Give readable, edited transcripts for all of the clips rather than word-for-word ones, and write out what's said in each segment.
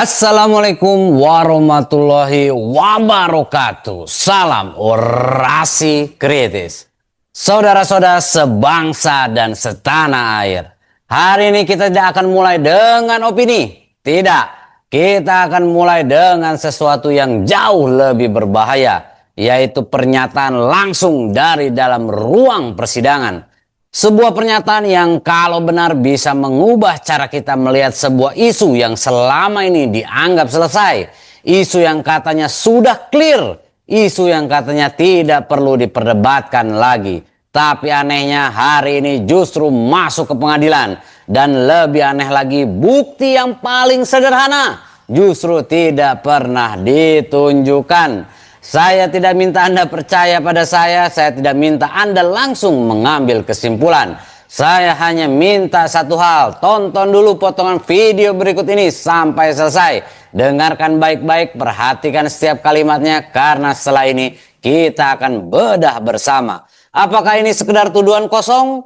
Assalamualaikum warahmatullahi wabarakatuh. Salam orasi kritis. Saudara-saudara sebangsa dan setanah air. Hari ini kita tidak akan mulai dengan opini. Tidak. Kita akan mulai dengan sesuatu yang jauh lebih berbahaya. Yaitu pernyataan langsung dari dalam ruang persidangan. Sebuah pernyataan yang kalau benar bisa mengubah cara kita melihat sebuah isu yang selama ini dianggap selesai. Isu yang katanya sudah clear. Isu yang katanya tidak perlu diperdebatkan lagi. Tapi anehnya hari ini justru masuk ke pengadilan. Dan lebih aneh lagi, bukti yang paling sederhana justru tidak pernah ditunjukkan. Saya tidak minta Anda percaya pada saya tidak minta Anda langsung mengambil kesimpulan. Saya hanya minta satu hal, tonton dulu potongan video berikut ini sampai selesai. Dengarkan baik-baik, perhatikan setiap kalimatnya, karena setelah ini kita akan bedah bersama. Apakah ini sekedar tuduhan kosong?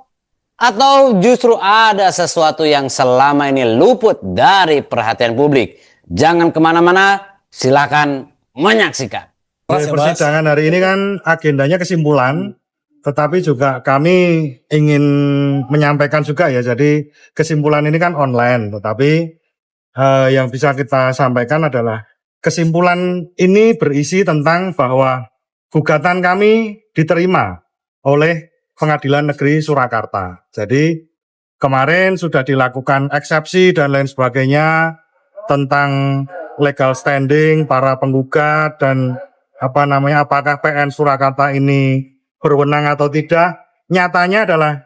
Atau justru ada sesuatu yang selama ini luput dari perhatian publik? Jangan kemana-mana, silakan menyaksikan. Persidangan hari ini kan agendanya kesimpulan, tetapi juga kami ingin menyampaikan juga ya, jadi kesimpulan ini kan online, tetapi yang bisa kita sampaikan adalah kesimpulan ini berisi tentang bahwa gugatan kami diterima oleh Pengadilan Negeri Surakarta. Jadi kemarin sudah dilakukan eksepsi dan lain sebagainya tentang legal standing para penggugat dan apakah PN Surakarta ini berwenang atau tidak. Nyatanya adalah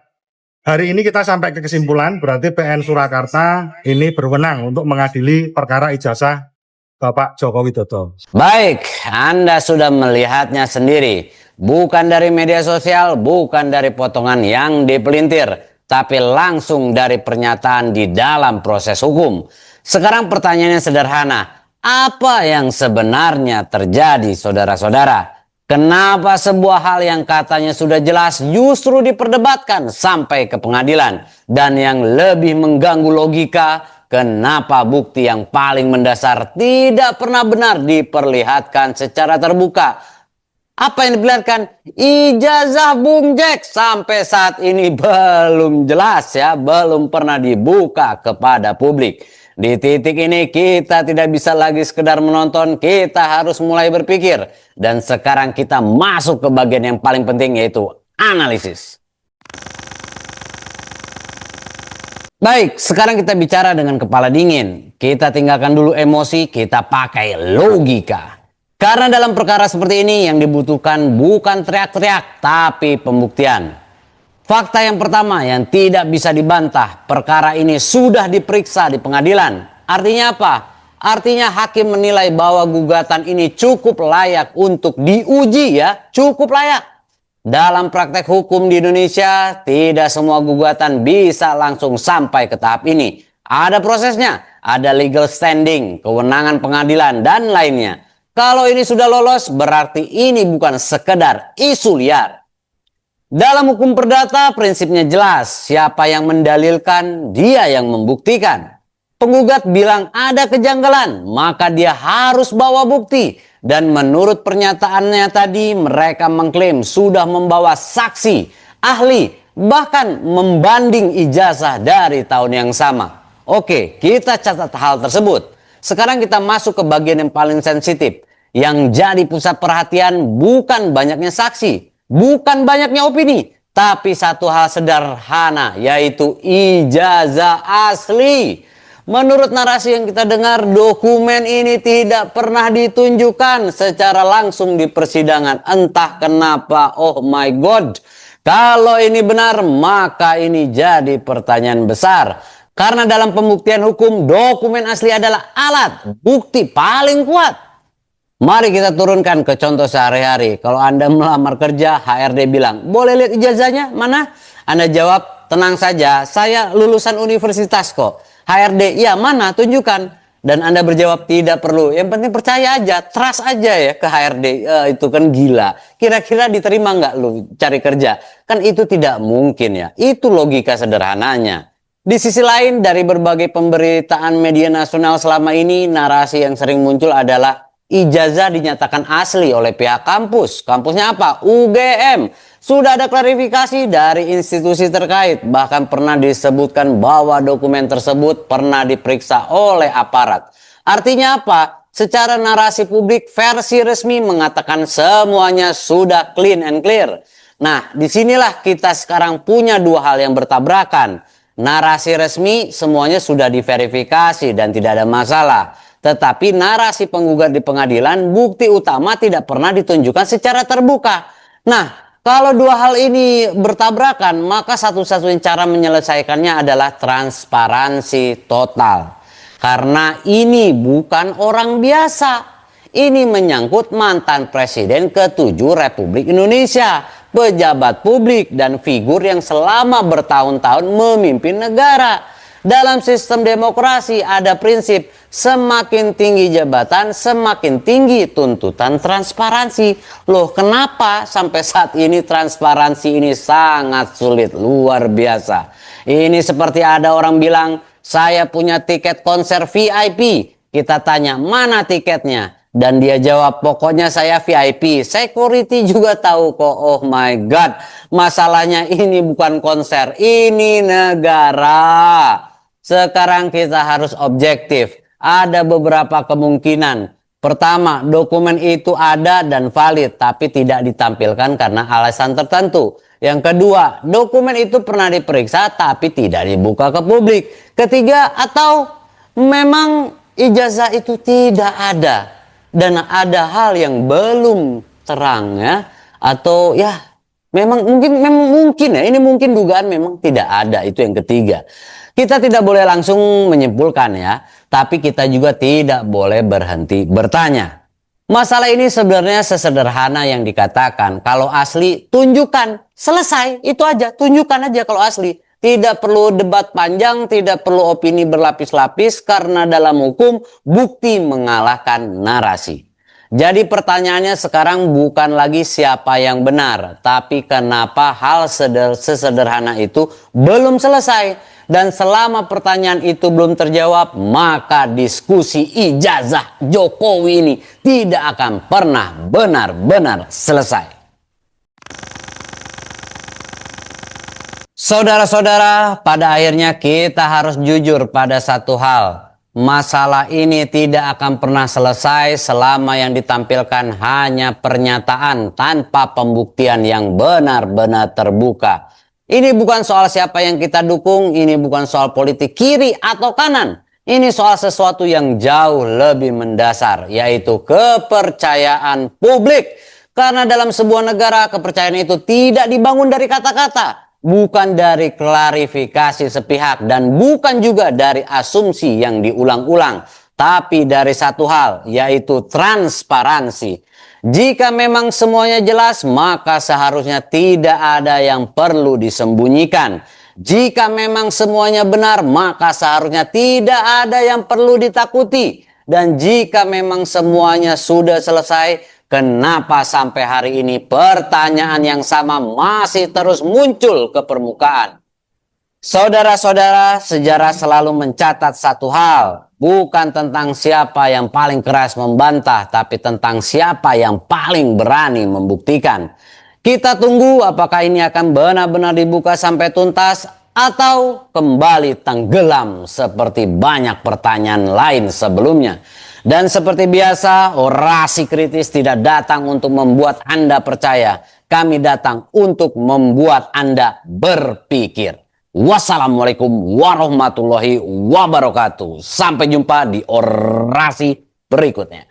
hari ini kita sampai ke kesimpulan berarti PN Surakarta ini berwenang untuk mengadili perkara ijazah Bapak Joko Widodo. Baik, Anda sudah melihatnya sendiri. Bukan dari media sosial, bukan dari potongan yang dipelintir, tapi langsung dari pernyataan di dalam proses hukum. Sekarang pertanyaannya sederhana. Apa yang sebenarnya terjadi, saudara-saudara? Kenapa sebuah hal yang katanya sudah jelas justru diperdebatkan sampai ke pengadilan? Dan yang lebih mengganggu logika, kenapa bukti yang paling mendasar tidak pernah benar diperlihatkan secara terbuka? Apa yang diperlihatkan? Ijazah Bung Jack sampai saat ini belum jelas ya, belum pernah dibuka kepada publik. Di titik ini kita tidak bisa lagi sekedar menonton, kita harus mulai berpikir. Dan sekarang kita masuk ke bagian yang paling penting, yaitu analisis. Baik, sekarang kita bicara dengan kepala dingin. Kita tinggalkan dulu emosi, kita pakai logika. Karena dalam perkara seperti ini yang dibutuhkan bukan teriak-teriak, tapi pembuktian. Fakta yang pertama yang tidak bisa dibantah, perkara ini sudah diperiksa di pengadilan. Artinya apa? Artinya hakim menilai bahwa gugatan ini cukup layak untuk diuji ya, cukup layak. Dalam praktek hukum di Indonesia, tidak semua gugatan bisa langsung sampai ke tahap ini. Ada prosesnya, ada legal standing, kewenangan pengadilan, dan lainnya. Kalau ini sudah lolos, berarti ini bukan sekedar isu liar. Dalam hukum perdata prinsipnya jelas, siapa yang mendalilkan dia yang membuktikan. Penggugat bilang ada kejanggalan, maka dia harus bawa bukti. Dan menurut pernyataannya tadi mereka mengklaim sudah membawa saksi, ahli, bahkan membanding ijazah dari tahun yang sama. Oke, kita catat hal tersebut. Sekarang kita masuk ke bagian yang paling sensitif. Yang jadi pusat perhatian bukan banyaknya saksi. Bukan banyaknya opini, tapi satu hal sederhana, yaitu ijazah asli. Menurut narasi yang kita dengar, dokumen ini tidak pernah ditunjukkan secara langsung di persidangan. Entah kenapa, oh my god. Kalau ini benar, maka ini jadi pertanyaan besar. Karena dalam pembuktian hukum, dokumen asli adalah alat bukti paling kuat. Mari kita turunkan ke contoh sehari-hari. Kalau Anda melamar kerja, HRD bilang, boleh lihat ijazahnya? Mana? Anda jawab, tenang saja, saya lulusan universitas kok. HRD, ya mana? Tunjukkan. Dan Anda berjawab, tidak perlu. Yang penting percaya aja, trust aja ya ke HRD. Itu kan gila. Kira-kira diterima nggak lu cari kerja? Kan itu tidak mungkin ya. Itu logika sederhananya. Di sisi lain, dari berbagai pemberitaan media nasional selama ini, narasi yang sering muncul adalah ijazah dinyatakan asli oleh pihak kampus. Kampusnya apa? UGM. Sudah ada klarifikasi dari institusi terkait. Bahkan pernah disebutkan bahwa dokumen tersebut pernah diperiksa oleh aparat. Artinya apa? Secara narasi publik, versi resmi mengatakan semuanya sudah clean and clear. Nah, disinilah kita sekarang punya dua hal yang bertabrakan. Narasi resmi semuanya sudah diverifikasi dan tidak ada masalah. Tetapi narasi penggugat di pengadilan, bukti utama tidak pernah ditunjukkan secara terbuka. Nah, kalau dua hal ini bertabrakan, maka satu-satunya cara menyelesaikannya adalah transparansi total. Karena ini bukan orang biasa. Ini menyangkut mantan Presiden ke-7 Republik Indonesia, pejabat publik dan figur yang selama bertahun-tahun memimpin negara. Dalam sistem demokrasi ada prinsip semakin tinggi jabatan, semakin tinggi tuntutan transparansi. Loh, kenapa sampai saat ini transparansi ini sangat sulit, luar biasa. Ini seperti ada orang bilang, saya punya tiket konser VIP. Kita tanya, mana tiketnya? Dan dia jawab, pokoknya saya VIP. Security juga tahu kok. Oh my God. Masalahnya ini bukan konser. Ini negara. Sekarang kita harus objektif. Ada beberapa kemungkinan. Pertama, dokumen itu ada dan valid. Tapi tidak ditampilkan karena alasan tertentu. Yang kedua, dokumen itu pernah diperiksa tapi tidak dibuka ke publik. Ketiga, atau memang ijazah itu tidak ada. Dan ada hal yang belum terang ya, atau ya memang mungkin ya, ini mungkin dugaan memang tidak ada. Itu yang ketiga. Kita tidak boleh langsung menyimpulkan ya, tapi kita juga tidak boleh berhenti bertanya. Masalah ini sebenarnya sesederhana yang dikatakan, kalau asli tunjukkan, selesai, itu aja, tunjukkan aja kalau asli. Tidak perlu debat panjang, tidak perlu opini berlapis-lapis, karena dalam hukum bukti mengalahkan narasi. Jadi pertanyaannya sekarang bukan lagi siapa yang benar, tapi kenapa hal sesederhana itu belum selesai. Dan selama pertanyaan itu belum terjawab, maka diskusi ijazah Jokowi ini tidak akan pernah benar-benar selesai. Saudara-saudara, pada akhirnya kita harus jujur pada satu hal. Masalah ini tidak akan pernah selesai selama yang ditampilkan hanya pernyataan tanpa pembuktian yang benar-benar terbuka. Ini bukan soal siapa yang kita dukung, ini bukan soal politik kiri atau kanan. Ini soal sesuatu yang jauh lebih mendasar, yaitu kepercayaan publik. Karena dalam sebuah negara, kepercayaan itu tidak dibangun dari kata-kata. Bukan dari klarifikasi sepihak dan bukan juga dari asumsi yang diulang-ulang, tapi dari satu hal, yaitu transparansi. Jika memang semuanya jelas, maka seharusnya tidak ada yang perlu disembunyikan. Jika memang semuanya benar, maka seharusnya tidak ada yang perlu ditakuti. Dan jika memang semuanya sudah selesai, kenapa sampai hari ini pertanyaan yang sama masih terus muncul ke permukaan? Saudara-saudara, sejarah selalu mencatat satu hal. Bukan tentang siapa yang paling keras membantah, tapi tentang siapa yang paling berani membuktikan. Kita tunggu apakah ini akan benar-benar dibuka sampai tuntas atau kembali tenggelam seperti banyak pertanyaan lain sebelumnya. Dan seperti biasa, orasi kritis tidak datang untuk membuat Anda percaya. Kami datang untuk membuat Anda berpikir. Wassalamualaikum warahmatullahi wabarakatuh. Sampai jumpa di orasi berikutnya.